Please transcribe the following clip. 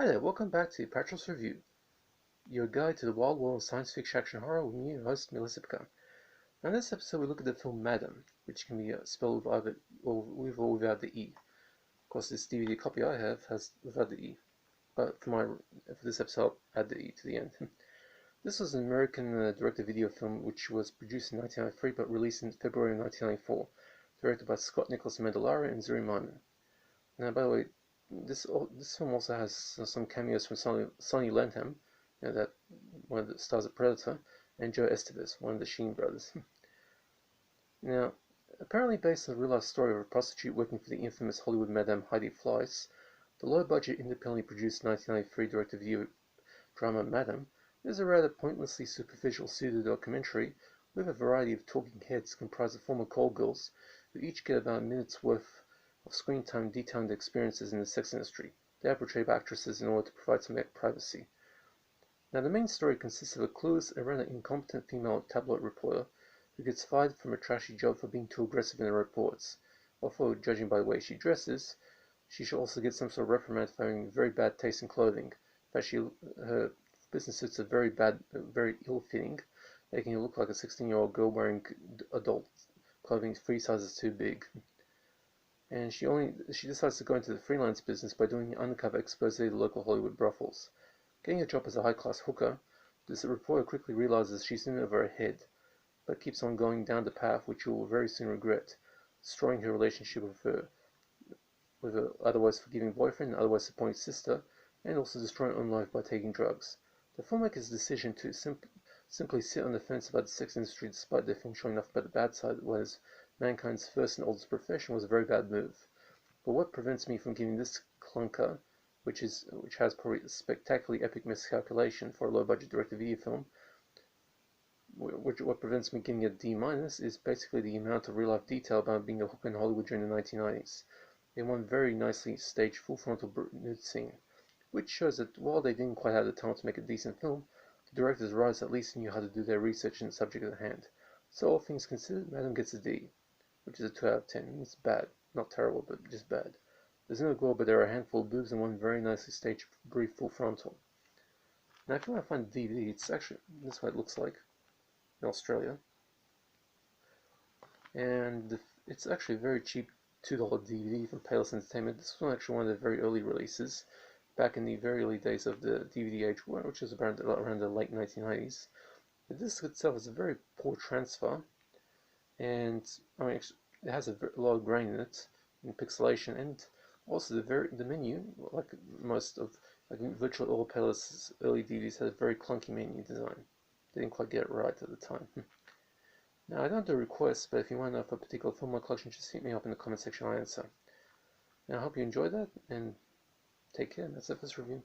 Hi there, welcome back to Apatros Review, your guide to the wild world of science fiction action horror with me, your host, Melissa. Now in this episode we look at the film Madam, which can be spelled with either or without the E. Of course this DVD copy I have has without the E, but for this episode I'll add the E to the end. This was an American direct-to-video film which was produced in 1993 but released in February 1994, directed by Scott Nicholas Mandalara and Zuri Myman. Now by the way, this film also has some cameos from Sonny Lanham, that one of the stars of Predator, and Joe Estevez, one of the Sheen brothers. Now, apparently based on the real-life story of a prostitute working for the infamous Hollywood Madame Heidi Fleiss, the low-budget, independently produced 1993 direct-to-video drama Madam is a rather pointlessly superficial pseudo-documentary with a variety of talking heads comprised of former call girls who each get about a minute's worth of screen time detailing their experiences in the sex industry. They are portrayed by actresses in order to provide some privacy. Now, the main story consists of a clueless and rather incompetent female tabloid reporter who gets fired from a trashy job for being too aggressive in her reports. Although, judging by the way she dresses, she should also get some sort of reprimand for having very bad taste in clothing. In fact, her business suits are very ill-fitting, making her look like a 16-year-old girl wearing adult clothing 3 sizes too big. And she decides to go into the freelance business by doing an undercover expose to the local Hollywood brothels. Getting a job as a high-class hooker, this reporter quickly realizes she's in over her head, but keeps on going down the path which she will very soon regret, destroying her relationship with her otherwise forgiving boyfriend and otherwise supporting sister, and also destroying her own life by taking drugs. The filmmaker's decision to simply sit on the fence about the sex industry despite their film showing nothing but the bad side was mankind's first and oldest profession was a very bad move. But what prevents me from giving this clunker, which has probably a spectacularly epic miscalculation for a low-budget direct-to-video film, what prevents me giving it a D- is basically the amount of real-life detail about being a hooker in Hollywood during the 1990s. In one very nicely staged full-frontal nude scene, which shows that while they didn't quite have the talent to make a decent film, the directors realized at least knew how to do their research in the subject at hand. So all things considered, Madam gets a D, which is a 2 out of 10. It's bad. Not terrible, but just bad. There's no gore, but there are a handful of boobs and one very nicely staged brief full frontal. Now if you want to find the DVD, it's actually, this is what it looks like in Australia. And it's actually a very cheap $2 DVD from Payless Entertainment. This was actually one of the very early releases, back in the very early days of the DVD age, which was around the late 1990s. The disc itself is a very poor transfer, and I mean, it has a lot of grain in it, in pixelation, and also the menu, like virtually all Payless early DVDs, had a very clunky menu design. They didn't quite get it right at the time. Now I don't do requests, but if you want to know for a particular film or collection, just hit me up in the comment section. I'll answer. Now I hope you enjoyed that, and take care. That's it for this review.